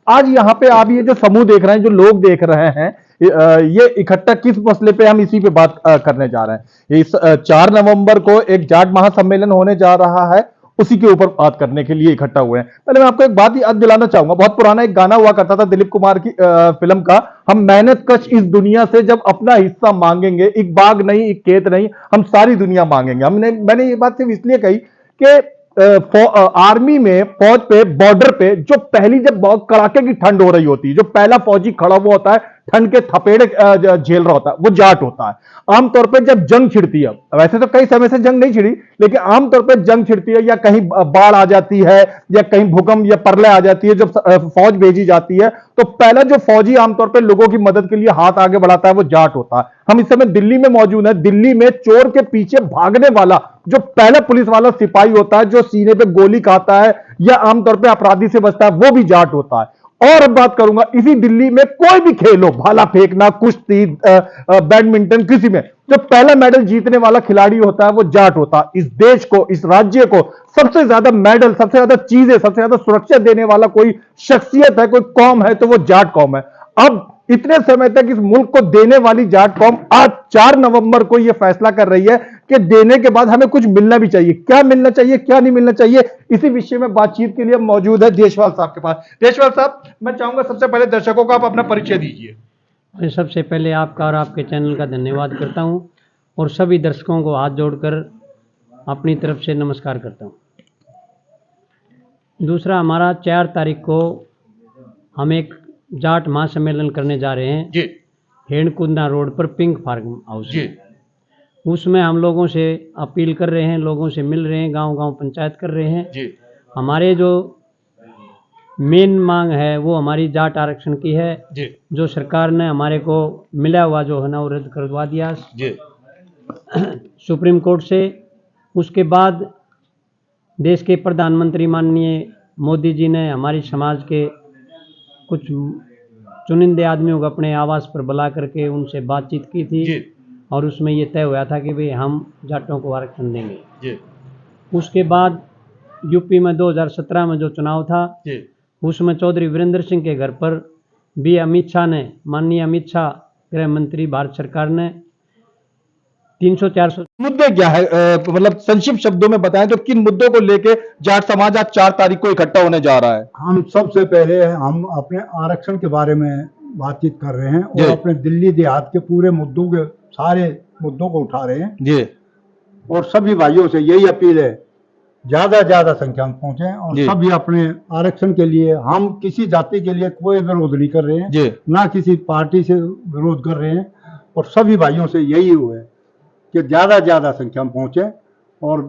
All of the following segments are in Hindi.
आज यहाँ पे आप ये जो समूह देख रहे हैं, जो लोग देख रहे हैं, ये इकट्ठा किस मसले पे, हम इसी पे बात करने जा रहे हैं। इस 4 नवंबर को एक जाट महासम्मेलन होने जा रहा है, उसी के ऊपर बात करने के लिए इकट्ठा हुए हैं। पहले मैं आपको एक बात याद दिलाना चाहूंगा, बहुत पुराना एक गाना हुआ करता था दिलीप कुमार की फिल्म का, हम मेहनत कश इस दुनिया से जब अपना हिस्सा मांगेंगे, एक बाग नहीं, एक खेत नहीं, हम सारी दुनिया मांगेंगे। मैंने ये बात सिर्फ इसलिए कही कि आर्मी में, फौज पे, बॉर्डर पे जो पहली जब बहुत कड़ाके की ठंड हो रही होती है, जो पहला फौजी खड़ा हुआ होता है, ठंड के थपेड़े झेल रहा होता है, वो जाट होता है। आमतौर पे जब जंग छिड़ती है, वैसे तो कई समय से जंग नहीं छिड़ी, लेकिन आमतौर पे जंग छिड़ती है, या कहीं बाढ़ आ जाती है, या कहीं भूकंप या प्रलय आ जाती है, जब फौज भेजी जाती है, तो पहला जो फौजी आमतौर पे लोगों की मदद के लिए हाथ आगे बढ़ाता है, वो जाट होता है। हम इस समय दिल्ली में मौजूद हैं। दिल्ली में चोर के पीछे भागने वाला जो पहला पुलिस वाला सिपाही होता है, जो सीने पे गोली खाता है या आमतौर पे अपराधी से बचता है, वो भी जाट होता है। और अब बात करूंगा, इसी दिल्ली में कोई भी खेल हो, भाला फेंकना, कुश्ती, बैडमिंटन, किसी में जो पहला मेडल जीतने वाला खिलाड़ी होता है, वो जाट होता है। इस देश को, इस राज्य को सबसे ज्यादा मेडल, सबसे ज्यादा चीजें, सबसे ज्यादा सुरक्षा देने वाला कोई शख्सियत है, कोई कौम है, तो वो जाट कौम है। अब इतने समय तक इस मुल्क को देने वाली जाट कौम आज 4 नवंबर को यह फैसला कर रही है कि देने के बाद हमें कुछ मिलना भी चाहिए। क्या मिलना चाहिए, क्या नहीं मिलना चाहिए, इसी विषय में बातचीत के लिए मौजूद है देशवाल साहब के पास। देशवाल साहब, मैं चाहूंगा सबसे पहले दर्शकों को आप अपना परिचय दीजिए। मैं सबसे पहले आपका और आपके चैनल का धन्यवाद करता हूं, और सभी दर्शकों को हाथ जोड़कर अपनी तरफ से नमस्कार करता हूं। दूसरा, हमारा 4 तारीख को हम एक जाट महासम्मेलन करने जा रहे हैं जी। हेणकुंदा रोड पर पिंक फार्म हाउस जी। उसमें हम लोगों से अपील कर रहे हैं, लोगों से मिल रहे हैं, गांव-गांव पंचायत कर रहे हैं जी। हमारे जो मेन मांग है वो हमारी जाट आरक्षण की है जी। जो सरकार ने हमारे को मिला हुआ जो है ना वो रद्द करवा दिया जी। सुप्रीम कोर्ट से। उसके बाद देश के प्रधानमंत्री माननीय मोदी जी ने हमारी समाज के कुछ चुनिंदे आदमियों को अपने आवास पर बुला करके उनसे बातचीत की थी जी। और उसमें ये तय हुआ था कि भाई हम जाटों को आरक्षण देंगे। जी। उसके बाद यूपी में 2017 में जो चुनाव था जी। उसमें चौधरी वीरेंद्र सिंह के घर पर भी अमित शाह ने, माननीय अमित शाह गृह मंत्री भारत सरकार ने 300-400 मुद्दे क्या है, मतलब संक्षिप्त शब्दों में बताएं तो किन मुद्दों को लेके जाट समाज आज 4 तारीख को इकट्ठा होने जा रहा है। हम सबसे पहले हम अपने आरक्षण के बारे में बातचीत कर रहे हैं और अपने दिल्ली देहात के पूरे मुद्दों के सारे मुद्दों को उठा रहे हैं जी। और सभी भाइयों से यही अपील है, ज्यादा संख्या में पहुंचे और सभी अपने आरक्षण के लिए, हम किसी जाति के लिए कोई विरोध नहीं कर रहे हैं, ना किसी पार्टी से विरोध कर रहे हैं, और सभी भाइयों से यही हुआ है कि ज्यादा संख्या में पहुंचे और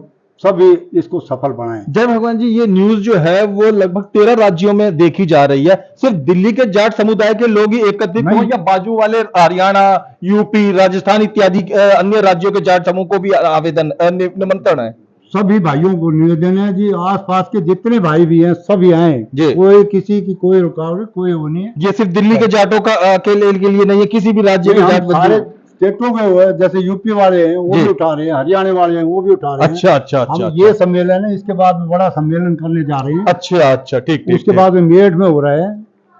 सभी इसको सफल बनाएं। जय भगवान जी, ये न्यूज जो है वो लगभग 13 राज्यों में देखी जा रही है। सिर्फ दिल्ली के जाट समुदाय के लोग ही एकत्रित हों या बाजू वाले हरियाणा, यूपी, राजस्थान इत्यादि अन्य राज्यों के जाट समूह को भी आवेदन, निमंत्रण है? सभी भाइयों को निवेदन है जी, आसपास के जितने भाई भी हैं सभी आए, कोई किसी की कोई रुकावट कोई वो नहीं है। ये सिर्फ दिल्ली के जाटों का के लिए नहीं है, किसी भी राज्य के जाट सारे स्टेटों में हुआ है, जैसे यूपी वाले हैं वो भी उठा रहे हैं, हरियाणा वाले हैं वो भी उठा रहे हैं। अच्छा। हम ये सम्मेलन है, इसके बाद में बड़ा सम्मेलन करने जा रहे हैं। अच्छा, ठीक। उसके बाद में मेरठ में हो रहा है,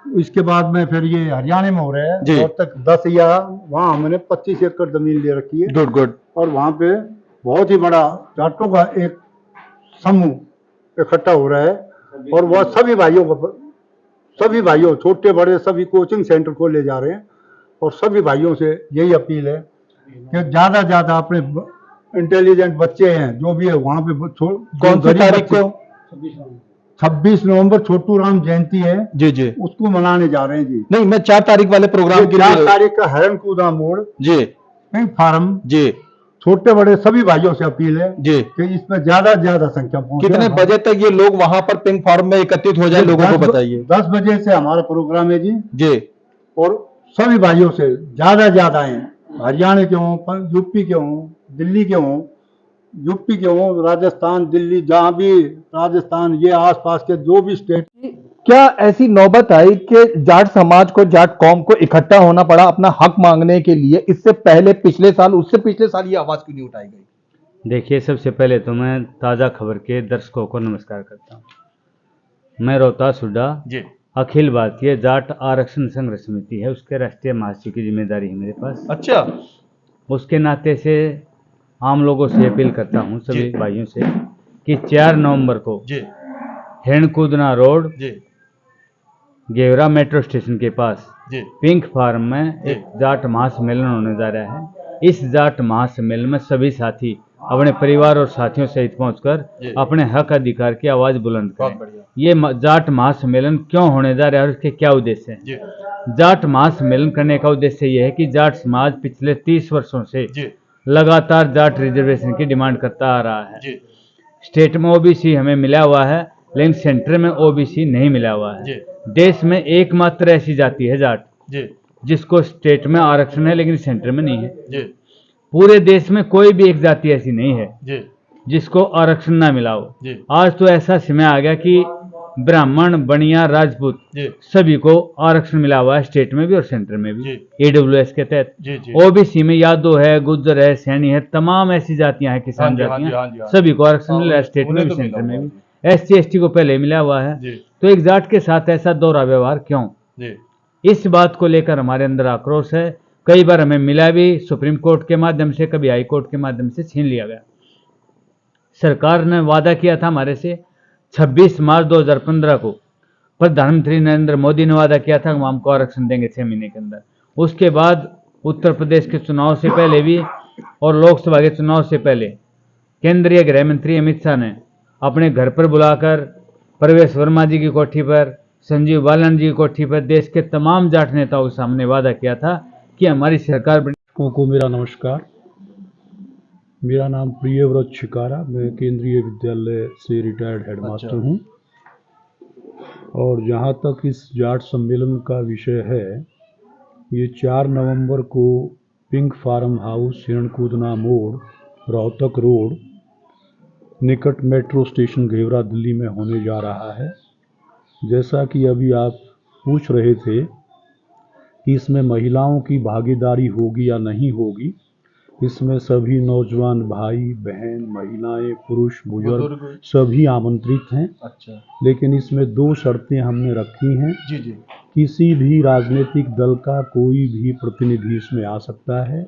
इसके बाद में फिर ये हरियाणा में हो रहा है, और तक 10 या वहाँ हमने 25 एकड़ जमीन ले रखी है। गुड। और वहाँ पे बहुत ही बड़ा जाटों का एक समूह इकट्ठा हो रहा है और वह सभी भाइयों छोटे बड़े सभी कोचिंग सेंटर को ले जा रहे हैं। और सभी भाइयों से यही अपील है कि ज्यादा अपने इंटेलिजेंट बच्चे हैं जो भी है वहाँ पे, कौन सी तारीख को? 26 नवंबर छोटू राम जयंती है जी, उसको मनाने जा रहे हैं जी। नहीं, मैं 4 तारीख वाले प्रोग्राम के लिए 4 तारीख का हेरणकुंदा मोड़ जी, पिंक फार्म जी। छोटे बड़े सभी भाइयों से अपील है जी कि इसमें ज्यादा संख्या पहुंचे। कितने बजे तक ये लोग वहां पर पिंक फार्म में एकत्रित हो जाए, लोगों को बताइए। 10 बजे से हमारा प्रोग्राम है जी। और सभी भाइयों से ज्यादा आए, हरियाणा के हों, यूपी के हों, दिल्ली के हों, यूपी के हों, राजस्थान, दिल्ली, जहाँ भी राजस्थान, ये आसपास के जो भी स्टेट। क्या ऐसी नौबत आई कि जाट समाज को, जाट कौम को इकट्ठा होना पड़ा अपना हक मांगने के लिए? इससे पहले पिछले साल, उससे पिछले साल ये आवाज क्यों नहीं उठाई गई? देखिए, सबसे पहले तो मैं ताज़ा खबर के दर्शकों को नमस्कार करता हूँ। मैं रोहतास हुड्डा अखिल भारतीय जाट आरक्षण संघर्ष समिति है, उसके राष्ट्रीय महासचिव की जिम्मेदारी है मेरे पास। अच्छा, उसके नाते से आम लोगों से अपील करता हूँ सभी भाइयों से कि 4 नवंबर को जी हेणकूदना रोड जी गेवरा मेट्रो स्टेशन के पास जी पिंक फार्म में एक जाट महासम्मेलन होने जा रहा है। इस जाट महासम्मेलन में सभी साथी अपने परिवार और साथियों सहित पहुंचकर अपने हक अधिकार की आवाज बुलंद करें। ये जाट महासम्मेलन क्यों होने जा रहा है और इसके क्या उद्देश्य हैं? जाट महासम्मेलन करने का उद्देश्य यह है कि जाट समाज पिछले 30 वर्षों से लगातार जाट रिजर्वेशन की डिमांड करता आ रहा है। स्टेट में ओबीसी हमें मिला हुआ है, लेकिन सेंटर में ओबीसी नहीं मिला हुआ है। देश में एकमात्र ऐसी जाति है जाट जिसको स्टेट में आरक्षण है लेकिन सेंटर में नहीं है। पूरे देश में कोई भी एक जाति ऐसी नहीं है जिसको आरक्षण ना मिला हो। आज तो ऐसा समय आ गया कि ब्राह्मण, बनिया, राजपूत सभी को आरक्षण मिला हुआ है, स्टेट में भी और सेंटर में भी, AWS के तहत। ओबीसी में यादव है, गुज्जर है, सैनी है, तमाम ऐसी जातियां हैं, किसान जातियां, सभी को आरक्षण मिला है, स्टेट में भी सेंटर में भी। SC ST को पहले मिला हुआ है। तो एक जाट के साथ ऐसा दोहरा व्यवहार क्यों? इस बात को लेकर हमारे अंदर आक्रोश है। कई बार हमें मिला भी, सुप्रीम कोर्ट के माध्यम से, कभी हाई कोर्ट के माध्यम से छीन लिया गया। सरकार ने वादा किया था हमारे से 26 मार्च 2015 को प्रधानमंत्री नरेंद्र मोदी ने वादा किया था कि हम हमको आरक्षण देंगे 6 महीने के अंदर। उसके बाद उत्तर प्रदेश के चुनाव से पहले भी और लोकसभा के चुनाव से पहले केंद्रीय गृह मंत्री अमित शाह ने अपने घर पर बुलाकर प्रवेश वर्मा जी की कोठी पर, संजीव बालन जी की कोठी पर देश के तमाम जाट नेताओं के सामने वादा किया था कि हमारी सरकार को मेरा नमस्कार। मेरा नाम प्रियव्रत शिकारा, मैं केंद्रीय विद्यालय से रिटायर्ड हेडमास्टर हूँ। और जहाँ तक इस जाट सम्मेलन का विषय है, ये 4 नवंबर को पिंक फार्म हाउस, हिरणकूदना मोड़, रोहतक रोड निकट मेट्रो स्टेशन घेवरा, दिल्ली में होने जा रहा है। जैसा कि अभी आप पूछ रहे थे कि इसमें महिलाओं की भागीदारी होगी या नहीं होगी, इसमें सभी नौजवान भाई बहन, महिलाएं, पुरुष, बुजुर्ग सभी आमंत्रित हैं। अच्छा। लेकिन इसमें 2 शर्तें हमने रखी हैं। जी। किसी भी राजनीतिक दल का कोई भी प्रतिनिधि इसमें आ सकता है,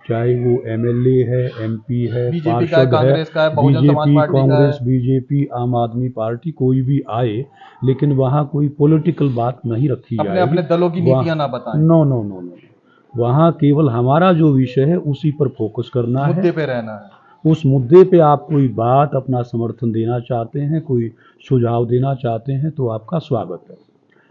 चाहे वो MLA है, MP है, पार्षद है, BJP, कांग्रेस, BJP, आम आदमी पार्टी, कोई भी आए, लेकिन वहाँ कोई पॉलिटिकल बात नहीं रखी जाएगी। अपने दलों की नीतियां ना बताएं। नो। वहाँ केवल हमारा जो विषय है उसी पर फोकस करना है, मुद्दे पे रहना है। उस मुद्दे पे आप कोई बात, अपना समर्थन देना चाहते हैं, कोई सुझाव देना चाहते हैं तो आपका स्वागत है।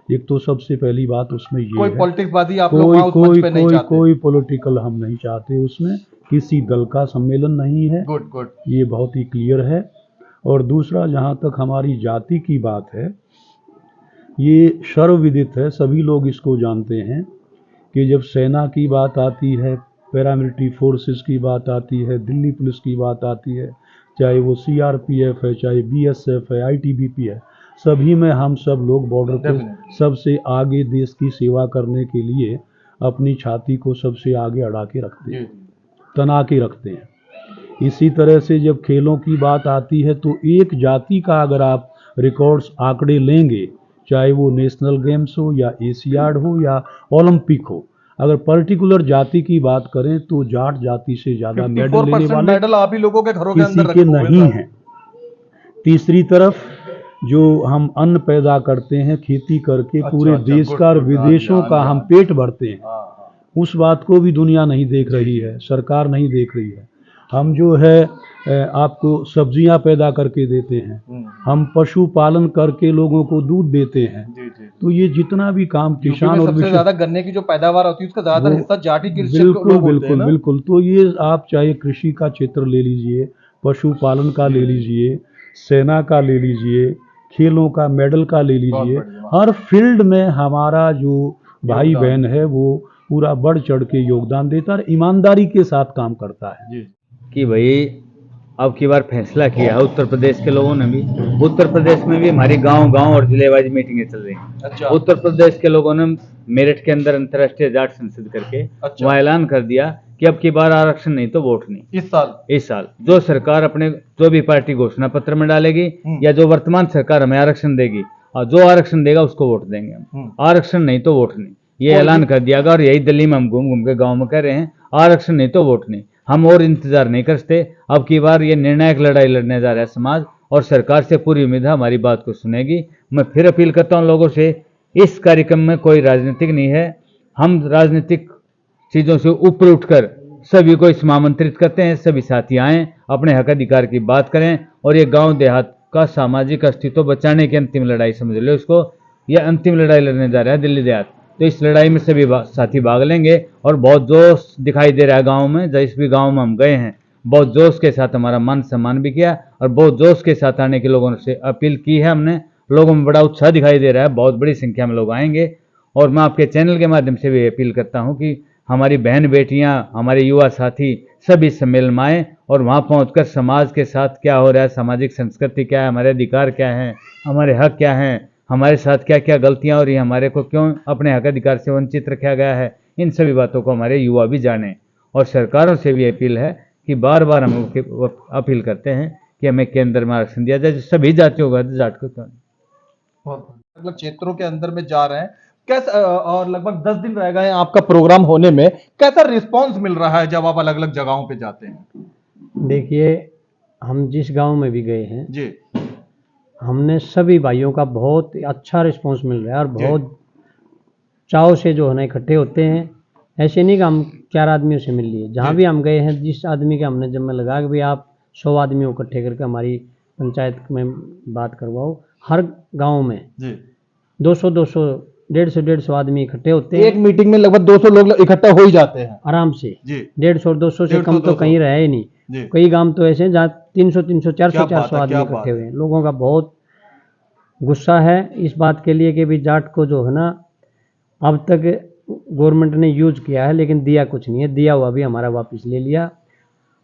एक तो सबसे पहली बात उसमें ये कोई है, पॉलिटिक्सबाजी आप लोग वहाँ उस मंच पे नहीं चाहते। कोई पॉलिटिकल हम नहीं चाहते, उसमें किसी दल का सम्मेलन नहीं है। गुड। ये बहुत ही क्लियर है। और दूसरा, जहाँ तक हमारी जाति की बात है, ये सर्वविदित है, सभी लोग इसको जानते हैं कि जब सेना की बात आती है, पैरामिलिट्री फोर्सेस की बात आती है, दिल्ली पुलिस की बात आती है, चाहे वो CRPF है, चाहे BSF है, ITBP है, सभी में हम सब लोग बॉर्डर पे सबसे आगे देश की सेवा करने के लिए अपनी छाती को सबसे आगे अड़ा के रखते हैं, तना के रखते हैं। इसी तरह से जब खेलों की बात आती है तो एक जाति का अगर आप रिकॉर्ड्स आंकड़े लेंगे, चाहे वो नेशनल गेम्स हो या एशियाड हो या ओलंपिक हो, अगर पर्टिकुलर जाति की बात करें तो जाट जाति से ज्यादा मेडल लेने वाले मेडल आप ही लोगों के घरों के किसी अंदर के नहीं हैं। तीसरी तरफ जो हम अन्न पैदा करते हैं खेती करके, पूरे देश का और विदेशों का हम पेट भरते हैं, उस बात को भी दुनिया नहीं देख रही है, सरकार नहीं देख रही है। हम जो है आपको सब्जियां पैदा करके देते हैं, हम पशुपालन करके लोगों को दूध देते हैं। तो ये जितना भी काम किसान और सबसे ज्यादा गन्ने की जो पैदावार होती है उसका ज्यादातर हिस्सा जाट ही कृषि लोग होते हैं ना? बिल्कुल। तो ये आप चाहे कृषि का क्षेत्र ले लीजिए, पशुपालन का ले लीजिए, सेना का ले लीजिए, खेलों का, मेडल का ले लीजिए, हर फील्ड में हमारा जो भाई बहन है वो पूरा बढ़ चढ़ के योगदान देता है, ईमानदारी के साथ काम करता है। कि भाई अब की बार फैसला किया है उत्तर प्रदेश के लोगों ने भी। उत्तर प्रदेश में भी हमारी गांव और जिलेवाइज मीटिंगें चल रही हैं। अच्छा। उत्तर प्रदेश के लोगों ने मेरठ के अंदर अंतर्राष्ट्रीय जाट संसद करके वहाँ ऐलान कर दिया कि अब की बार आरक्षण नहीं तो वोट नहीं। इस साल जो सरकार अपने जो भी पार्टी घोषणा पत्र में डालेगी या जो वर्तमान सरकार हमें आरक्षण देगी और जो आरक्षण देगा उसको वोट देंगे हम, आरक्षण नहीं तो वोट नहीं, ये ऐलान कर दिया गया। और यही दिल्ली में हम घूम घूम के गाँव में कह रहे हैं, आरक्षण नहीं तो वोट नहीं। हम और इंतजार नहीं करते, अब की बार ये निर्णायक लड़ाई लड़ने जा रहा है समाज, और सरकार से पूरी उम्मीद है हमारी बात को सुनेगी। मैं फिर अपील करता हूं लोगों से, इस कार्यक्रम में कोई राजनीतिक नहीं है, हम राजनीतिक चीज़ों से ऊपर उठकर सभी को इसमें आमंत्रित करते हैं, सभी साथी आएँ, अपने हक अधिकार की बात करें, और ये गांव देहात का सामाजिक अस्तित्व बचाने की अंतिम लड़ाई समझ लो इसको, ये अंतिम लड़ाई लड़ने जा रहा है दिल्ली देहात। तो इस लड़ाई में सभी साथी भाग लेंगे, और बहुत जोश दिखाई दे रहा है गाँव में। जिस भी गाँव में हम गए हैं, बहुत जोश के साथ हमारा मान सम्मान भी किया, और बहुत जोश के साथ आने के लोगों से अपील की है हमने। लोगों में बड़ा उत्साह दिखाई दे रहा है, बहुत बड़ी संख्या में लोग आएंगे। और मैं आपके चैनल के माध्यम से भी अपील करता हूं कि हमारी बहन बेटियां, हमारे युवा साथी सभी सम्मेलन में आएँ, और वहां पहुंचकर समाज के साथ क्या हो रहा है, सामाजिक संस्कृति क्या है, हमारे अधिकार क्या हैं, हमारे हक क्या हैं, हमारे साथ क्या क्या गलतियां हो रही हैं, हमारे को क्यों अपने हक अधिकार से वंचित रखा गया है, इन सभी बातों को हमारे युवा भी जानें। और सरकारों से भी अपील है कि बार बार हम अपील करते हैं कि हमें केंद्र में आरक्षण दिया जाए, सभी जातियों का, जाट को क्यों। लगभग क्षेत्रों के अंदर में जा रहे हैं, कैसा, और लगभग 10 दिन रह गए हैं आपका प्रोग्राम होने में, कैसा रिस्पांस मिल रहा है जब आप अलग अलग जगहों पे जाते हैं? देखिए, हम जिस गांव में भी गए हैं जी, हमने सभी भाइयों का बहुत अच्छा रिस्पांस मिल रहा है, और बहुत चाव से जो है ना इकट्ठे होते हैं। ऐसे नहीं कि हम 4 आदमियों से मिल लिए, जहाँ भी हम गए हैं, जिस आदमी के हमने जिम्मे लगा कि भाई आप 100 आदमियों को इकट्ठे करके हमारी पंचायत में बात करवाओ, हर गांव में 200-200, 150-150 आदमी इकट्ठे होते हैं। एक मीटिंग में लगभग 200 लोग इकट्ठा हो ही जाते हैं आराम से। जी, 150 और 200 से कम तो कहीं रहे ही नहीं। कई गांव तो ऐसे हैं जहाँ 300-300, 400-400 आदमी इकट्ठे हुए हैं। लोगों का बहुत गुस्सा है इस बात के लिए कि भी जाट को जो है ना अब तक गवर्नमेंट ने यूज किया है, लेकिन दिया कुछ नहीं है, दिया हुआ भी हमारा वापस ले लिया।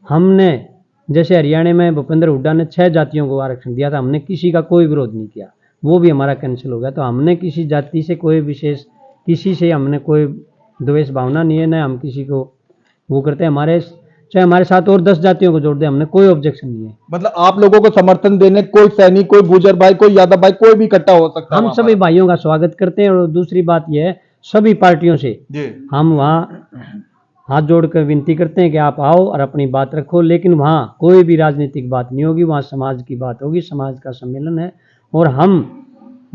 हमने जैसे हरियाणा में भूपेंद्र हुड्डा ने 6 जातियों को आरक्षण दिया था, हमने किसी का कोई विरोध नहीं किया, वो भी हमारा कैंसिल हो गया। तो हमने किसी जाति से कोई विशेष, किसी से हमने कोई द्वेष भावना नहीं है, न हम किसी को वो करते हैं। हमारे चाहे हमारे साथ और 10 जातियों को जोड़ दे, हमने कोई ऑब्जेक्शन नहीं है। मतलब आप लोगों को समर्थन देने कोई सैनिक, कोई गुजर भाई, कोई यादव भाई, कोई भी इकट्ठा हो सकता है। हम सभी भाइयों का स्वागत करते हैं। और दूसरी बात यह है, सभी पार्टियों से हम वहाँ हाथ जोड़कर विनती करते हैं कि आप आओ और अपनी बात रखो, लेकिन वहाँ कोई भी राजनीतिक बात नहीं होगी, वहाँ समाज की बात होगी। समाज का सम्मेलन है, और हम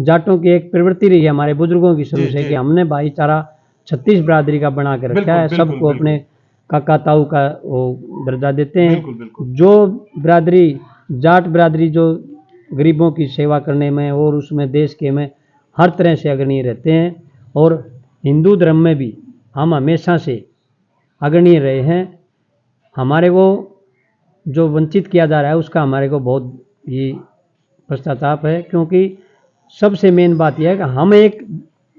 जाटों की एक प्रवृत्ति रही है हमारे बुजुर्गों की शुरू से कि हमने भाईचारा 36 बिरादरी का बना के रखा है। सबको अपने काका ताऊ का वो दर्जा देते हैं। जो बिरादरी, जाट बिरादरी जो गरीबों की सेवा करने में और उसमें देश के में हर तरह से अग्रणी रहते हैं। और हिंदू धर्म में भी हम हमेशा से अग्रणी रहे हैं। हमारे को जो वंचित किया जा रहा है उसका हमारे को बहुत ही पश्चाताप है, क्योंकि सबसे मेन बात यह है कि हम एक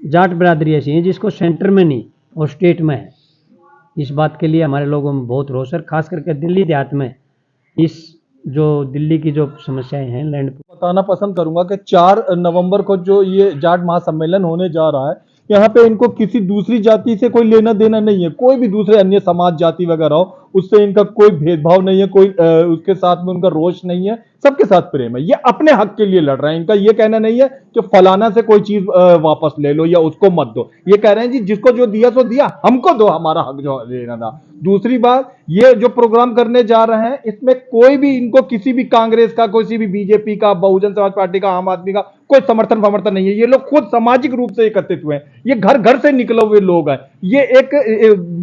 जाट बिरादरी ऐसी है जिसको सेंटर में नहीं और स्टेट में है। इस बात के लिए हमारे लोगों में बहुत रोष है, खास करके दिल्ली देहात में। इस जो दिल्ली की जो समस्याएं हैं लैंड, बताना पसंद करूंगा कि 4 नवंबर को जो ये जाट महासम्मेलन होने जा रहा है, यहाँ पे इनको किसी दूसरी जाति से कोई लेना देना नहीं है। कोई भी दूसरे अन्य समाज जाति वगैरह हो, उससे इनका कोई भेदभाव नहीं है, कोई उसके साथ में उनका रोष नहीं है, सबके साथ प्रेम है। ये अपने हक के लिए लड़ रहे हैं। इनका ये कहना नहीं है कि फलाना से कोई चीज वापस ले लो या उसको मत दो। ये कह रहे हैं जी जिसको जो दिया सो दिया, हमको दो, हमारा हक जो लेना था। दूसरी बात, ये जो प्रोग्राम करने जा रहे हैं इसमें कोई भी इनको किसी भी कांग्रेस का, किसी भी बीजेपी का, बहुजन समाज पार्टी का, आम आदमी का कोई समर्थन नहीं है। ये लोग खुद सामाजिक रूप से एकत्रित हुए हैं। ये घर घर से निकले हुए लोग हैं। ये एक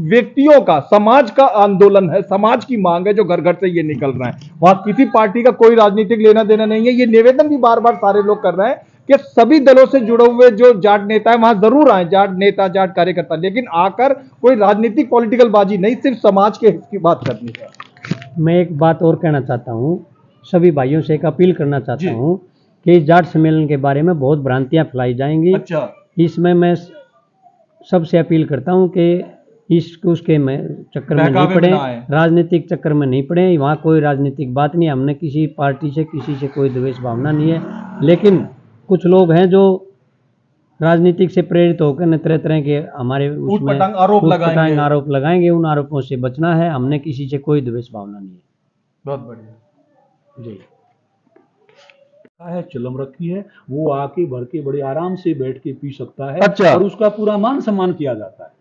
व्यक्तियों का, समाज का आंदोलन है, समाज की मांग है जो घर घर से ये निकल रहा है। वहां किसी पार्टी का कोई राजनीतिक लेना देना नहीं है। ये निवेदन भी बार बार सारे लोग कर रहे हैं कि सभी दलों से जुड़े हुए जो जाट नेता है वहां जरूर आए, जाट नेता, जाट कार्यकर्ता, लेकिन आकर कोई राजनीतिक पॉलिटिकल बाजी नहीं, सिर्फ समाज के हित की बात करनी है। मैं एक बात और कहना चाहता हूँ, सभी भाइयों से एक अपील करना चाहता हूँ कि जाट सम्मेलन के बारे में बहुत भ्रांतियां फैलाई जाएंगी। अच्छा, नहीं मैं सबसे अपील करता हूँ कि उसके चक्कर में नहीं पड़े, राजनीतिक चक्कर में नहीं पड़े। वहाँ कोई राजनीतिक बात नहीं, हमने किसी पार्टी से, किसी से कोई द्वेष भावना नहीं है। लेकिन कुछ लोग हैं जो राजनीतिक से प्रेरित होकर तरह तरह के हमारे उसमें आरोप लगाएंगे। उन आरोपों से बचना है। हमने किसी से कोई द्वेष भावना नहीं है। बहुत बढ़िया जी। है, चिलम रखी है, वो आके भर के बड़े आराम से बैठ के पी सकता है। अच्छा। और उसका पूरा मान सम्मान किया जाता है।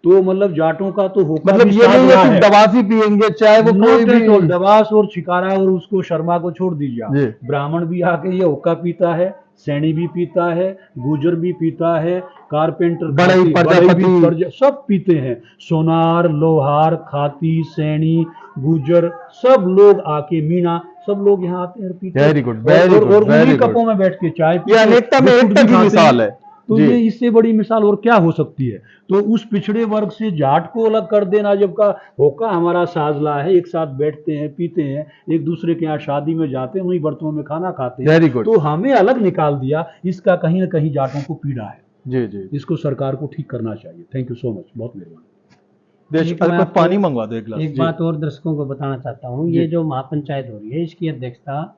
तो मतलब जाटों का तो होका मतलब भी ये नहीं साधना है कि दवास ही पियेंगे, चाहे वो कोई भी दवास और छिकारा और उसको शर्मा को छोड़ दीजिए आप। जी। ब्राह्मण भी आके ये हुक्का पीता है, सैनी भी पीता है, गुजर भी पीता है, कारपेंटर बढ़ई, प्रजापति। सब पीते हैं। सोनार, लोहार, खाती, सैनी, गुजर, सब लोग आके, मीना, सब लोग यहाँ आते हैं, पीते हैं। वेरी गुड, वेरी गुड, और वेरी उन्हीं गुड। कपों में बैठ के चाय ये पीते हैं, अनेकता में बिस्कुट एकता भी की खाते मिसाल हैं। है। तो जी। ये इससे बड़ी मिसाल और क्या हो सकती है। तो उस पिछड़े वर्ग से जाट को अलग कर देना, जबकि होका हमारा साजला है, एक साथ बैठते हैं, पीते हैं, एक दूसरे के यहाँ शादी में जाते हैं, उन्हीं बर्तनों में खाना खाते हैं। Very good. तो हमें अलग निकाल दिया, इसका कहीं ना कहीं जाटों को पीड़ा है। जी जी। इसको सरकार को ठीक करना चाहिए। थैंक यू सो मच, बहुत मेहरबानी। देश, एक अरे मैं कुछ आपको पानी मंगवा दो एक गिलास। एक जी। बात और दर्शकों को बताना चाहता हूँ। जी। ये जो महापंचायत हो रही है, इसकी अध्यक्षता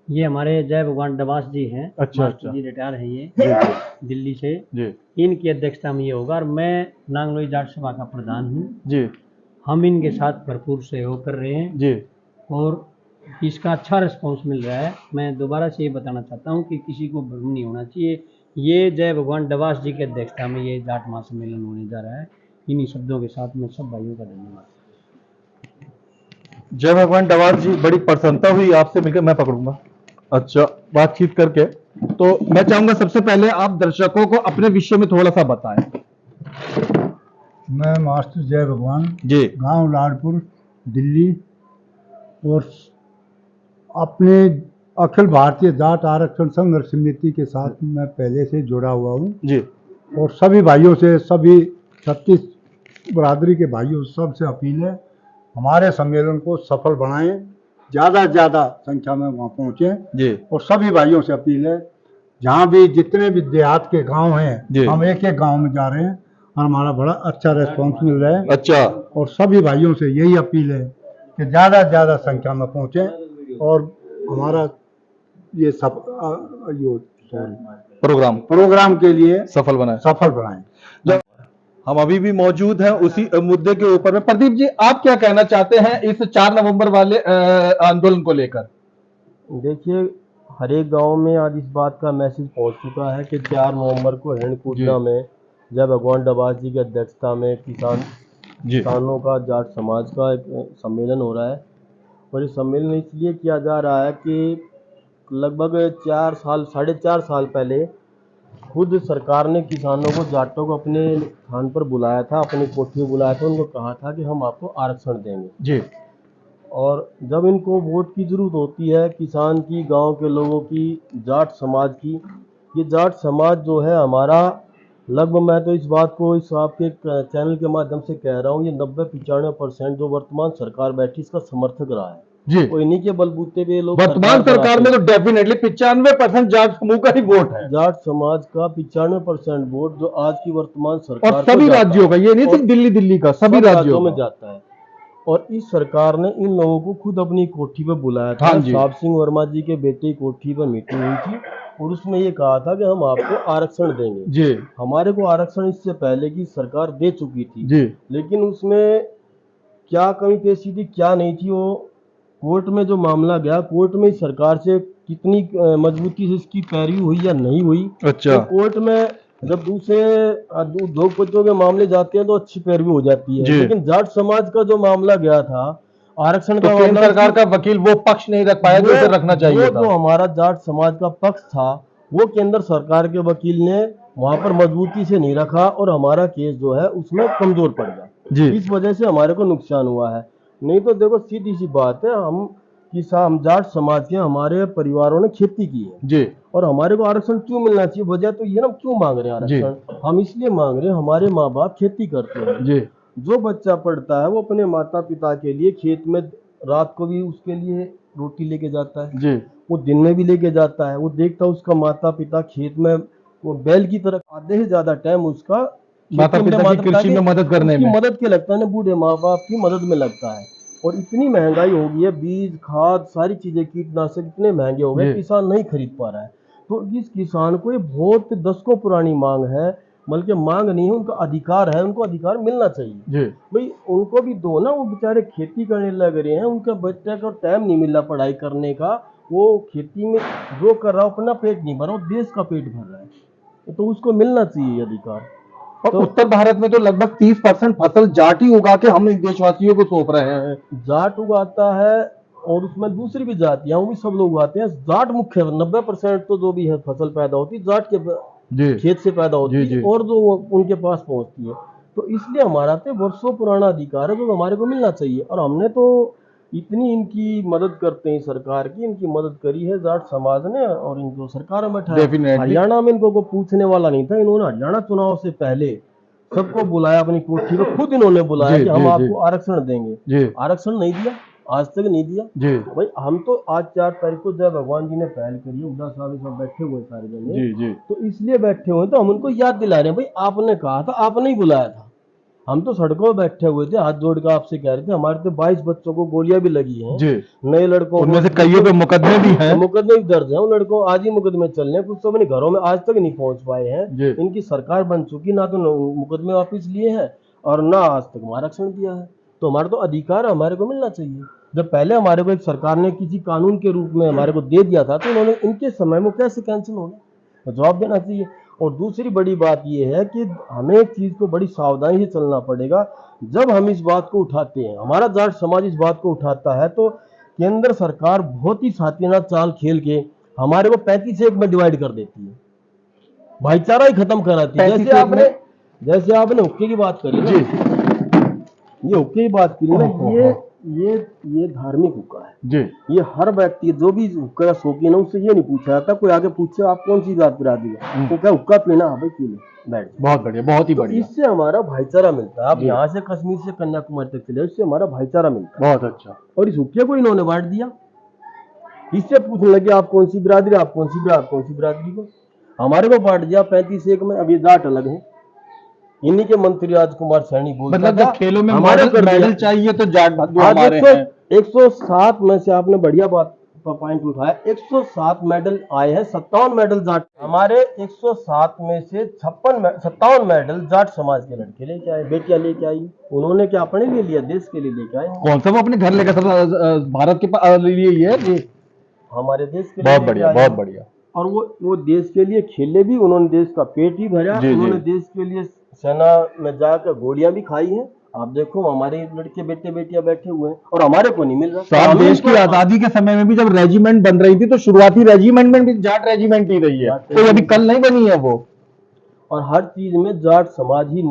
ये हमारे जय भगवान डबास जी हैं। अच्छा, मास्टर अच्छा। जी रिटायर है ये जी जी दिल्ली से। जी इनकी अध्यक्षता में ये होगा और मैं नांगलोई जाट सभा का प्रधान हूँ। जी हम इनके साथ भरपूर सहयोग कर रहे हैं जी। और इसका अच्छा रिस्पॉन्स मिल रहा है। मैं दोबारा से ये बताना चाहता हूँ कि किसी को भ्रम नहीं होना चाहिए। ये जय भगवान डबास जी की अध्यक्षता में ये जाट महासम्मेलन होने जा रहा है। इन्हीं शब्दों के साथ मैं सब भाइयों का धन्यवाद। जय भगवान डवास जी, बड़ी प्रसन्नता हुई आपसे मिलकर। मैं पकड़ूंगा। अच्छा, बातचीत करके। तो मैं चाहूंगा सबसे पहले आप दर्शकों को अपने विषय में थोड़ा सा बताएं। मैं मास्टर जय भगवान, जी। गांव लाडपुर, दिल्ली, और अपने अखिल भारतीय जाट आरक्षण संघर्ष समिति के साथ मैं पहले से जुड़ा हुआ हूँ। जी। और सभी भाइयों से, सभी 36 बरादरी के भाइयों सबसे अपील है, हमारे सम्मेलन को सफल बनाएं, ज़्यादा से ज़्यादा संख्या में वहाँ पहुँचें। जी। और सभी भाइयों से अपील है, जहाँ भी जितने भी देहात के गांव हैं, हम एक एक गांव में जा रहे हैं और हमारा बड़ा अच्छा रेस्पॉन्स मिल रहा है। अच्छा। और सभी भाइयों से यही अपील है कि ज़्यादा से ज़्यादा संख्या में पहुँचें और हमारा ये सब प्रोग्राम के लिए सफल बनाएं। हम अभी भी मौजूद हैं उसी मुद्दे के ऊपर में। प्रदीप जी, आप क्या कहना चाहते हैं इस 4 नवंबर वाले आंदोलन को लेकर? देखिए, हर एक गांव में आज इस बात का मैसेज पहुंच चुका है कि 4 नवंबर को हिरणकूटना में जय भगवान डबास जी की अध्यक्षता में किसानों का, जाट समाज का एक सम्मेलन हो रहा है। और ये सम्मेलन इसलिए किया जा रहा है कि लगभग 4.5 साल पहले खुद सरकार ने किसानों को, जाटों को अपने स्थान पर बुलाया था, अपनी कोठी में बुलाया था। उनको कहा था कि हम आपको आरक्षण देंगे जी। और जब इनको वोट की ज़रूरत होती है, किसान की, गांव के लोगों की, जाट समाज की, ये जाट समाज जो है हमारा, लगभग मैं तो इस बात को इस आपके चैनल के माध्यम से कह रहा हूँ, ये 90-95% जो वर्तमान सरकार बैठी इसका समर्थक रहा है जी। तो इन्हीं के बलबूते पे लोग वर्तमान सरकार में तो डेफिनेटली 95% जाट समूह का ही वोट है। जाट समाज का 95% वोट जो आज की वर्तमान सरकार और सभी राज्यों का, ये नहीं सिर्फ दिल्ली का, सभी राज्यों में जाता है। और इस सरकार ने इन लोगों को खुद अपनी कोठी पर बुलाया था। हाँ जी। साहब सिंह वर्मा जी के बेटे की कोठी पर मीटिंग हुई थी और उसमें ये कहा था कि हम आपको आरक्षण देंगे। जी। हमारे को आरक्षण इससे पहले की सरकार दे चुकी थी जी। लेकिन उसमें क्या कमी पेशी थी, क्या नहीं थी, वो कोर्ट में जो मामला गया, कोर्ट में इस सरकार से कितनी मजबूती से इसकी पैरवी हुई या नहीं हुई। अच्छा। तो कोर्ट में जब दूसरे उद्योगपतियों के मामले जाते हैं तो अच्छी पैरवी हो जाती है, लेकिन जाट समाज का जो मामला गया था आरक्षण तो का, केंद्र सरकार का वकील वो पक्ष नहीं रख पाया जो उसे रखना चाहिए था। जो हमारा जाट समाज का पक्ष था वो केंद्र सरकार के वकील ने वहां पर मजबूती से नहीं रखा और हमारा केस जो है उसमें कमजोर पड़ गया जी। इस वजह से हमारे को नुकसान हुआ है। नहीं तो देखो सीधी सी बात है, हम जाट समाज के, हमारे परिवारों ने खेती की है जी। और हमारे को आरक्षण क्यों मिलना चाहिए? वजह तो ये ना, क्यों मांग रहे हैं आरक्षण? हम इसलिए मांग रहे हैं, हमारे माँ बाप खेती करते हैं जी। जो बच्चा पढ़ता है वो अपने माता पिता के लिए खेत में रात को भी उसके लिए रोटी लेके जाता है जी। वो दिन में भी लेके जाता है। वो देखता है उसका माता पिता खेत में, वो बैल की तरह आधे से ज्यादा टाइम उसका माता पिता की कृषि में मदद करने में, मदद के लगता है ना, बूढ़े माँ बाप की मदद में लगता है। और इतनी महंगाई हो गई है, बीज, खाद, सारी चीजें, कीटनाशक इतने महंगे हो गए, किसान नहीं खरीद पा रहा है। तो इस किसान को ये बहुत दशकों पुरानी मांग है बल्कि मांग नहीं है, उनका अधिकार है, उनको अधिकार मिलना चाहिए जी भाई। उनको भी दो ना, वो बेचारे खेती करने लग रहे हैं, उनका बच्चे को टाइम नहीं मिल रहा पढ़ाई करने का, वो खेती में जो कर रहा है अपना पेट नहीं भर रहा, वो देश का पेट भर रहा है, तो उसको मिलना चाहिए अधिकार। और उत्तर भारत में तो लगभग 30% फसल जाट ही उगा के हम देशवासियों को सौंप रहे हैं। जाट उगाता है और उसमें दूसरी भी जातियां, वो भी सब लोग उगाते हैं। जाट मुख्य 90% तो जो भी है फसल पैदा होती है जाट के जी खेत से पैदा होती जी, है, और जो उनके पास पहुंचती है। तो इसलिए हमारा तो वर्षों पुराना अधिकार है जो हमारे को मिलना चाहिए। और हमने तो इतनी इनकी मदद करते हैं, सरकार की इनकी मदद करी है जाट समाज ने, और इनको सरकार में बैठाया। Definitely. हरियाणा में इनको कोई पूछने वाला नहीं था, इन्होंने हरियाणा चुनाव से पहले सबको बुलाया अपनी कोठी पे, खुद इन्होंने बुलाया जी, कि हम जी, आपको आरक्षण देंगे। जी आरक्षण नहीं दिया, आज तक नहीं दिया जी भाई। हम तो आज 4 तारीख को जब भगवान जी ने पहल करी है, उदा साहब सब बैठे हुए सारे जने, जी जी तो इसलिए बैठे हुए, तो हम उनको याद दिला रहे हैं भाई, आपने कहा था, आपने ही बुलाया था। हम तो सड़कों पर बैठे हुए थे, हाथ जोड़ कर आपसे कह रहे थे। हमारे तो 22 बच्चों को गोलियां भी लगी हैं, जी नए लड़कों उनमें से को, कईयों पे मुकदमे भी हैं। मुकदमे भी दर्ज हैं, उन लड़कों आज ही मुकदमे चल रहे हैं, कुछ तो अपने घरों में आज तक नहीं पहुंच पाए हैं। जी इनकी सरकार बन चुकी, ना तो मुकदमे वापस लिए हैं और ना आज तक आरक्षण दिया है। तो हमारा तो अधिकार हमारे को मिलना चाहिए। जब पहले हमारे को एक सरकार ने किसी कानून के रूप में हमारे को दे दिया था, तो उन्होंने इनके समय में कैसे कैंसिल हो गया, तो जवाब देना चाहिए। और दूसरी बड़ी बात यह है कि हमें एक चीज को बड़ी सावधानी से चलना पड़ेगा। जब हम इस बात को उठाते हैं, हमारा जाट समाज इस बात को उठाता है, तो केंद्र सरकार बहुत ही सातियाना चाल खेल के हमारे को 35 में डिवाइड कर देती है, भाईचारा ही खत्म कराती है। 35 जैसे आपने हुक्के की बात करी ना, जी ये हुक्के की बात करी ना, ये धार्मिक हुक्का है। जी ये हर व्यक्ति जो भी हुक्का का शौकीन है, उससे ये नहीं पूछा जाता। कोई आगे पूछे आप कौन सी जात बिरादरी है, वो क्या हुक्का पीना, हाँ भाई पी ले, बैठ जाओ। बहुत बढ़िया, बहुत ही तो बढ़िया, इससे हमारा भाईचारा मिलता है। आप जी। यहाँ से कश्मीर से कन्याकुमारी तक चले, इससे हमारा भाईचारा मिलता है। बहुत अच्छा। और इस हुक्के को इन्होंने बांट दिया, इससे पूछने लगे आप कौन सी बिरादरी, आप कौन सी बिरादरी को, हमारे को बांट दिया 35 में। अब ये जाट अलग है, इन्हीं के मंत्री राजकुमार सैनी बोलता मतलब था, जब खेलों में हमारे मेडल कर दिया। मेडल चाहिए तो जाट बंधु आज हमारे हैं। 107 में से आपने बढ़िया बात का पॉइंट उठाया, 107 मेडल आए हैं, 57 मेडल जाट। हमारे 107 में से 57 मेडल जाट समाज के लड़के लेके आए, बेटियां लेके आई। उन्होंने क्या अपने लिए लिया, देश के लिए लेके आए। कौन सा वो अपने घर लेकर भारत के लिए ही है जी। हमारे देश के लिए बहुत लेके बढ़िया, आए। बहुत बढ़िया। और वो देश के लिए खेले भी, उन्होंने देश का पेट ही भरा, जी, जी। उन्होंने देश के लिए सेना में जाकर गोलियां भी खाई हैं। आप देखो हमारे लड़के बेटे बेटियां बैठे हुए हैं और हमारे को नहीं मिल रहा। साहब देश की आजादी के समय में भी जब रेजिमेंट बन रही थी, तो शुरुआती रेजिमेंट में भी जाट रेजिमेंट ही रही है, तो अभी कल नहीं बनी है वो। और हर चीज में जाट समाज ही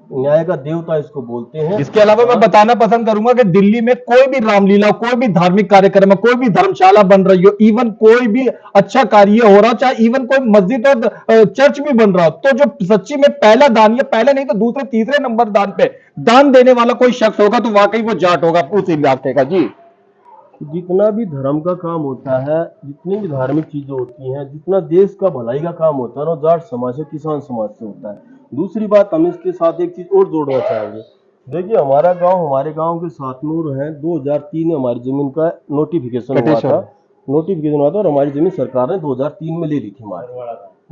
न्याय का देवता इसको बोलते हैं। इसके अलावा मैं बताना पसंद करूंगा कि दिल्ली में कोई भी रामलीला, कोई भी धार्मिक कार्यक्रम, कोई भी धर्मशाला बन रही हो, इवन कोई भी अच्छा कार्य हो रहा, चाहे इवन कोई मस्जिद और चर्च भी बन रहा हो, तो जो सच्ची में पहला दान, या पहले नहीं तो दूसरे तीसरे नंबर दान पे दान देने वाला कोई शख्स होगा, तो वाकई वो जाट होगा उस इलाके का जी। जितना भी धर्म का काम होता है, जितनी भी धार्मिक चीजें होती हैं, जितना देश का भलाई का काम होता है ना, जाट समाज से, किसान समाज से होता है। दूसरी बात, हम इसके साथ एक चीज और जोड़ना चाहेंगे। देखिए हमारे गांव के साथ में है 2003 में हमारी जमीन का नोटिफिकेशन हुआ था, और हमारी जमीन सरकार ने 2003 में ले ली थी, हमारे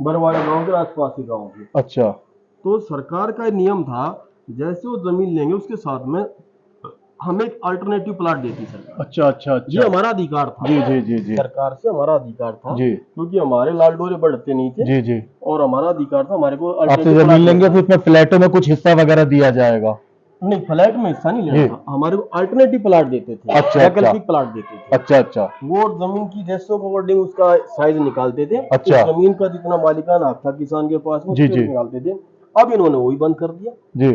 बरवाड़ा गांव के आसपास के गाँव की। अच्छा। तो सरकार का नियम था, जैसे वो जमीन लेंगे उसके साथ में हमें एक अल्टरनेटिव प्लाट देती सरकार। अच्छा अच्छा अच्छा। ये हमारा अधिकार था। जी जी जी जी। सरकार से हमारा अधिकार था जी। क्योंकि हमारे लाल डोरे बढ़ते नहीं थे। जी जी। और हमारा अधिकार था, हमारे को आपसे जमीन लेंगे फिर उसमें फ्लैटों में कुछ हिस्सा वगैरह दिया जाएगा? नहीं, फ्लैट में हिस्सा नहीं लेना था, हमारे को अल्टरनेटिव प्लाट देते थे। अच्छा, वैकल्पिक प्लाट देते थे। अच्छा अच्छा। वो जमीन की जैसों के अकॉर्डिंग उसका साइज निकालते थे। अच्छा। उस जमीन का जितना मालिकाना हक था किसान के पास में, जी, उसके जी। निकालते थे। अब इन्होंने वही बंद कर दिया जी।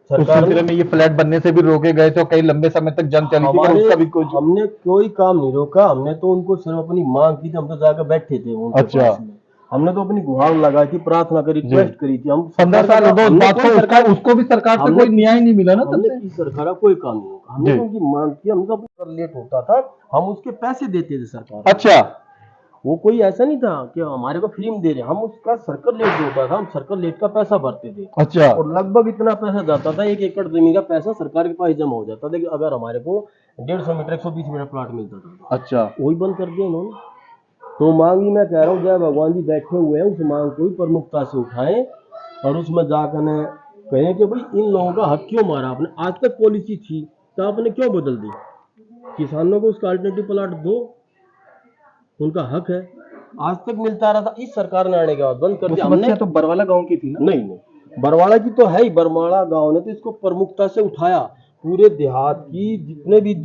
उस सरकार सिलसिले में ये फ्लैट बनने से भी रोके गए थे, कई लंबे समय तक जंग चली थी, उसका भी कुछ। हमने कोई काम नहीं रोका, हमने तो उनको सिर्फ अपनी मांग की थी। हम तो जाकर बैठे थे उनके अच्छा। पास में। हमने तो अपनी गुहार लगाई थी, प्रार्थना करी, रिक्वेस्ट करी थी। हम 15 साल हो गए उस बात को, उसको भी सरकार से कोई न्याय नहीं मिला ना तब हमने से। की सरकार का कोई काम नहीं होगा। हमने तो उनकी मांग की, हम तो लेट होता था, हम उसके पैसे देते थे सरकार को। अच्छा। वो कोई ऐसा नहीं था कि हमारे को फ्री में दे रहे, हम उसका सर्कल लेट जो होता था, हम सर्कल लेट का पैसा भरते थे। अच्छा। और लगभग इतना पैसा जाता था, 1 एकड़ जमीन का पैसा सरकार के पास जमा हो जाता था। कि अगर हमारे को 150 मीटर 120 मीटर प्लाट मिलता था, अच्छा। वही बंद कर दिया इन्होंने। तो मांग भी मैं कह रहा हूँ जय भगवान जी बैठे हुए हैं, उस मांग को भी प्रमुखता से उठाएं और उसमें जाकर न कहें कि भाई इन लोगों का हक क्यों मारा आपने। आज तक पॉलिसी थी तो आपने क्यों बदल दी? किसानों को उसका अल्टरनेटिव प्लाट दो, उनका हक है, आज तक मिलता रहा था। इस सरकार ने आने के बाद बंद कर दिया। हमने तो बरवाला गांव की थी ना? नहीं, बरवाड़ा की तो है ही। बरवाड़ा गांव ने तो इसको प्रमुखता से उठाया। पूरे देहात की जितने भी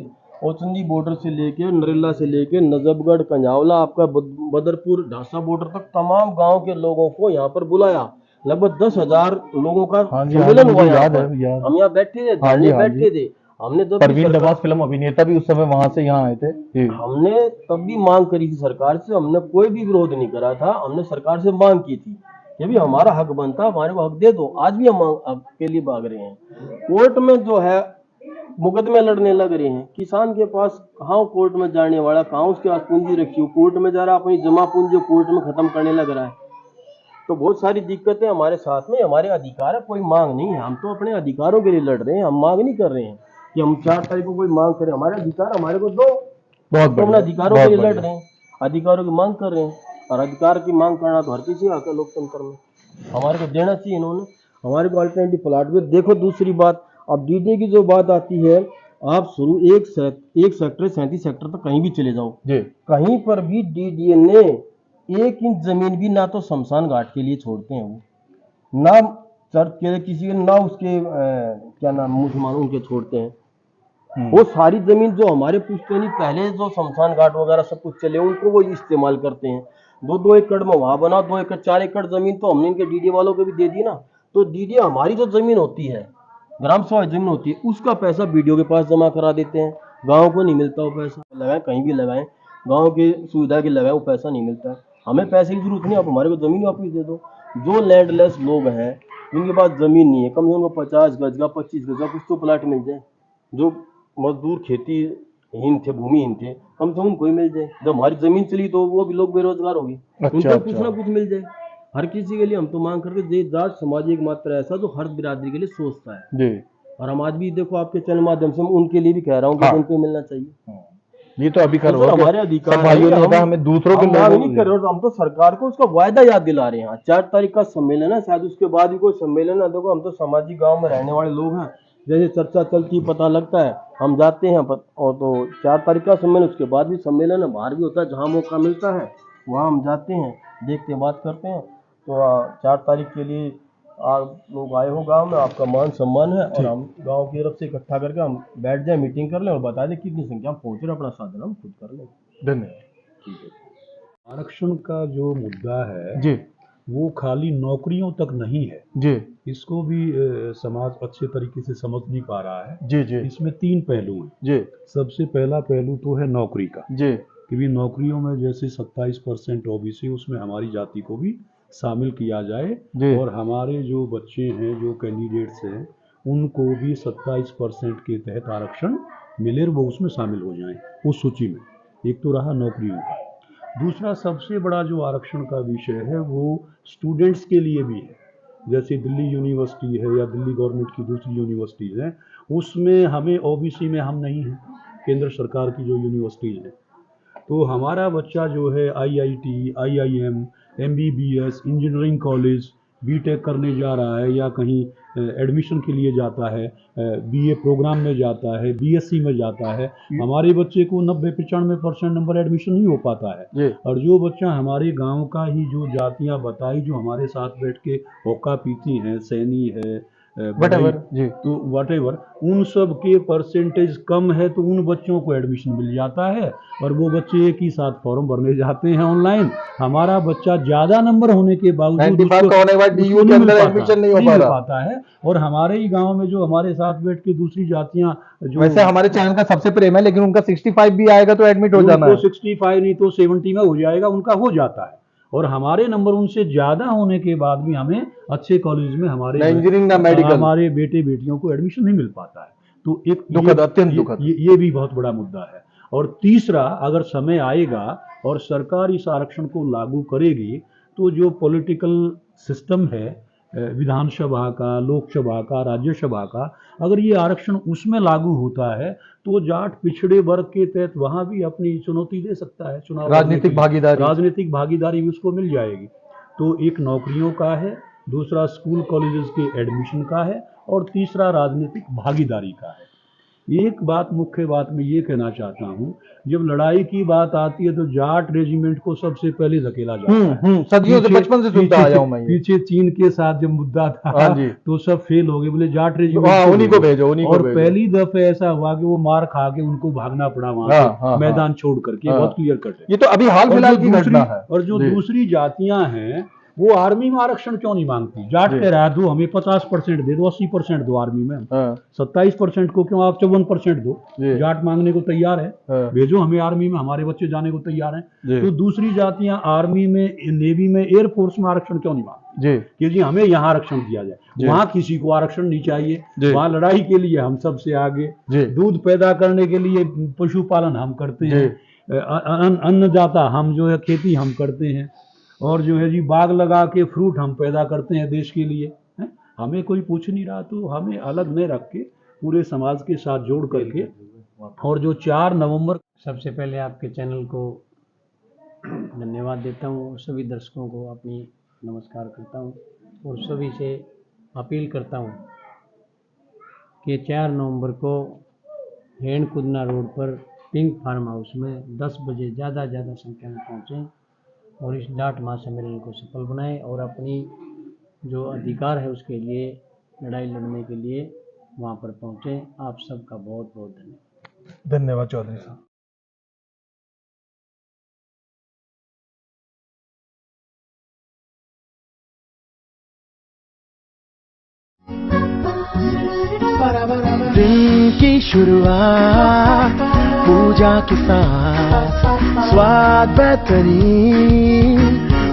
औचंदी बॉर्डर से लेके नरेला से लेके नजफगढ़, कंझावला, आपका बदरपुर, ढासा बॉर्डर तक तमाम गांव के लोगों को यहाँ पर बुलाया। लगभग 10,000 लोगों का सम्मेलन हुआ यहाँ पर। हम यहाँ बैठे थे, धरने बैठे थे। हमने जब परवीन दवास फिल्म अभिनेता भी उस समय वहां से यहाँ आए थे। हमने तब भी मांग करी थी सरकार से, हमने कोई भी विरोध नहीं करा था। हमने सरकार से मांग की थी कि भी हमारा हक बनता, हमारे को हक दे दो। आज भी हम हक के लिए भाग रहे हैं। कोर्ट में जो है मुकदमे लड़ने लग रहे हैं। किसान के पास कहाँ कोर्ट में जाने वाला, कहाँ उसके पास पूंजी रखी हो, कोर्ट में जा रहा, अपनी जमा पूंजी कोर्ट में खत्म करने लग रहा है। तो बहुत सारी दिक्कतें हमारे साथ में। हमारे अधिकार है, कोई मांग नहीं है। हम तो अपने अधिकारों के लिए लड़ रहे हैं, हम मांग नहीं कर रहे हैं कि हम 4 तारीख को कोई मांग करें। हमारे अधिकार हमारे को दो, बहुत तो अपने अधिकारों के लिए लड़ रहे हैं, अधिकारों की मांग कर रहे हैं। और अधिकार की मांग करना तो हर किसी का हक है लोकतंत्र में, हमारे को देना चाहिए इन्होंने। हमारे को अल्टरनेटिव प्लाट भी देखो। दूसरी बात, अब डीडीए की जो बात आती है, आप शुरू एक सेक्टर 37 सेक्टर तक कहीं भी चले जाओ, कहीं पर भी डीडीए ने 1 इंच जमीन भी ना तो शमशान घाट के लिए छोड़ते हैं वो, ना चर्च के किसी के, ना उसके क्या नाम मुसलमानों के छोड़ते हैं। वो सारी जमीन जो हमारे पुश्तैनी पहले जो शमशान घाट वगैरह सब कुछ चले उनको वो इस्तेमाल करते हैं। 2-2 एकड़ में वहां बना, 2 एकड़ 4 एकड़ जमीन तो हमने इनके डीडीए वालों को भी दे दी ना। तो डीडीए हमारी जो जमीन होती है, ग्राम सभा जमीन होती है, उसका पैसा बीडीओ के पास जमा करा देते हैं। गाँव को नहीं मिलता वो पैसा। लगाए कहीं भी लगाएं, गाँव की सुविधा के लगाए, वो पैसा नहीं मिलता है। हमें पैसे की जरूरत नहीं, आप हमारे को जमीन वापस दे दो। जो लैंडलेस लोग हैं जिनके पास जमीन नहीं है, कम से कम उनको 50 गज का 25 गज का कुछ तो प्लाट मिल जाए। जो मजदूर खेतीहीन थे, भूमिहीन थे, कम से कम उनको ही मिल जाए। जब हमारी जमीन चली तो वो भी लोग बेरोजगार हो गए। उनको कुछ ना कुछ मिल जाए हर किसी के लिए। हम तो मांग करके जाट समाज एक मात्र ऐसा जो हर बिरादरी के लिए सोचता है। और हम आज भी देखो आपके चैनल माध्यम से उनके लिए भी कह रहा हूँ कि उनको मिलना चाहिए। ये तो अभी कर हमारे अधिकार भाइयों ने कहा, हमें दूसरों के मांग नहीं कर रहे हो। हम तो सरकार को उसका वायदा याद दिला रहे हैं। 4 तारीख का सम्मेलन है, शायद उसके बाद भी कोई सम्मेलन है। देखो हम तो सामाजिक गांव में रहने वाले लोग हैं, जैसे चर्चा चलती पता लगता है हम जाते हैं। और तो 4 तारीख का सम्मेलन, उसके बाद भी सम्मेलन है, बाहर भी होता है। जहाँ मौका मिलता है वहाँ हम जाते हैं, देखते हैं, बात करते हैं। तो 4 तारीख के लिए आप लोग आए हो गांव में, आपका मान सम्मान है। और हम गांव की तरफ से इकट्ठा करके हम बैठ जाए, मीटिंग कर लें और बता दें कितनी संख्या में पहुंच रहे, अपना साधन हम खुद कर लें। धन्यवाद। ठीक है। आरक्षण का जो मुद्दा है जी, वो खाली नौकरियों तक नहीं है जी, इसको भी समाज अच्छे तरीके से समझ नहीं पा रहा है। जी, जी, इसमें 3 पहलू हैं। जी, सबसे पहला पहलू तो है नौकरी का, जी, कि भी नौकरियों में जैसे 27% ओबीसी, उसमें हमारी जाति को भी शामिल किया जाए। और हमारे जो बच्चे हैं, जो कैंडिडेट्स हैं, उनको भी 27% के तहत आरक्षण मिले, वो उसमें शामिल हो जाएं उस सूची में। एक तो रहा नौकरियों का। दूसरा सबसे बड़ा जो आरक्षण का विषय है वो स्टूडेंट्स के लिए भी है। जैसे दिल्ली यूनिवर्सिटी है या दिल्ली गवर्नमेंट की दूसरी यूनिवर्सिटीज़ हैं, उसमें हमें ओबीसी में हम नहीं हैं, केंद्र सरकार की जो यूनिवर्सिटीज़ हैं। तो हमारा बच्चा जो है IIT, IIM, MBBS, engineering college, BTech करने जा रहा है या कहीं एडमिशन के लिए जाता है, बीए प्रोग्राम में जाता है, बीएससी में जाता है, हमारे बच्चे को 90-95% नंबर एडमिशन नहीं हो पाता है। और जो बच्चा हमारे गांव का ही, जो जातियां बताई जो हमारे साथ बैठ के होका पीती हैं, सैनी है, जी, तो वटेवर, उन सब के परसेंटेज कम है तो उन बच्चों को एडमिशन मिल जाता है। और वो बच्चे एक ही साथ फॉर्म भरने जाते हैं ऑनलाइन। हमारा बच्चा ज्यादा नंबर होने के बावजूद एडमिशन नहीं हो पाता है। और हमारे ही गांव में जो हमारे साथ बैठ के दूसरी जातियां, जो वैसे हमारे चैनल का सबसे प्रेम है, लेकिन उनका 65 भी आएगा तो एडमिट हो जाना है। 65 नहीं तो 70 में हो जाएगा, उनका हो जाता है। और हमारे नंबर उनसे ज्यादा होने के बाद भी हमें अच्छे कॉलेज में हमारे इंजीनियरिंग ना मेडिकल, हमारे बेटे बेटियों को एडमिशन नहीं मिल पाता है। तो एक दुखद, अत्यंत दुखद, ये भी बहुत बड़ा मुद्दा है। और तीसरा, अगर समय आएगा और सरकार इस आरक्षण को लागू करेगी तो जो पॉलिटिकल सिस्टम है विधानसभा का, लोकसभा का, राज्यसभा का, अगर ये आरक्षण उसमें लागू होता है तो जाट पिछड़े वर्ग के तहत वहाँ भी अपनी चुनौती दे सकता है, चुनाव राजनीतिक भागीदारी भी उसको मिल जाएगी। तो एक नौकरियों का है, दूसरा स्कूल कॉलेजेस के एडमिशन का है, और तीसरा राजनीतिक भागीदारी का है। एक बात, मुख्य बात मैं ये कहना चाहता हूँ, जब लड़ाई की बात आती है तो जाट रेजिमेंट को सबसे पहले धकेला जाता है। सदियों से, बचपन से सुनता आया हूं मैं ये। पीछे चीन के साथ जब मुद्दा था तो सब फेल हो गए, बोले जाट रेजिमेंट उन्हीं को भेजो, और पहली दफे ऐसा हुआ कि वो मार खा के उनको भागना पड़ा वहां से, मैदान छोड़ करके। बहुत क्लियर कट है ये तो अभी हाल फिलहाल की घटना है। और जो दूसरी जातियां हैं वो आर्मी में आरक्षण क्यों नहीं मांगती? जाट कह रहा है दो, हमें 50% दे दो, 80% दो आर्मी में, 27% को क्यों आप 54% दो? जाट मांगने को तैयार है, भेजो हमें आर्मी में, हमारे बच्चे जाने को तैयार हैं। तो दूसरी जातियां आर्मी में, नेवी में, एयरफोर्स में आरक्षण क्यों नहीं मांगती कि जी हमें यहाँ आरक्षण दिया जाए? वहां किसी को आरक्षण नहीं चाहिए, वहां लड़ाई के लिए हम सबसे आगे, दूध पैदा करने के लिए पशुपालन हम करते हैं, अन्नदाता हम जो है, खेती हम करते हैं, और जो है जी बाग लगा के फ्रूट हम पैदा करते हैं देश के लिए, है? हमें कोई पूछ नहीं रहा, तो हमें अलग नहीं रख के पूरे समाज के साथ जोड़ करके, और जो 4 नवंबर, सबसे पहले आपके चैनल को धन्यवाद देता हूँ, सभी दर्शकों को अपनी नमस्कार करता हूँ, और सभी से अपील करता हूँ कि 4 नवंबर को हेण कुदना रोड पर पिंक फार्म हाउस में 10 बजे ज़्यादा संख्या में पहुँचें और इस जाट महासम्मेलन को सफल बनाएं, और अपनी जो अधिकार है उसके लिए लड़ाई लड़ने के लिए वहां पर पहुंचें। आप सबका बहुत बहुत धन्यवाद। धन्यवाद चौधरी साहब। दिन की शुरुआत पूजा के साथ, स्वाद बेहतरीन,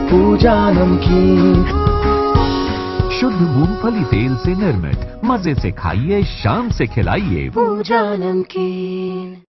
पूजा नमकीन, शुद्ध मूंगफली तेल से निर्मित, मजे से खाइए, शाम से खिलाइए पूजा नमकीन।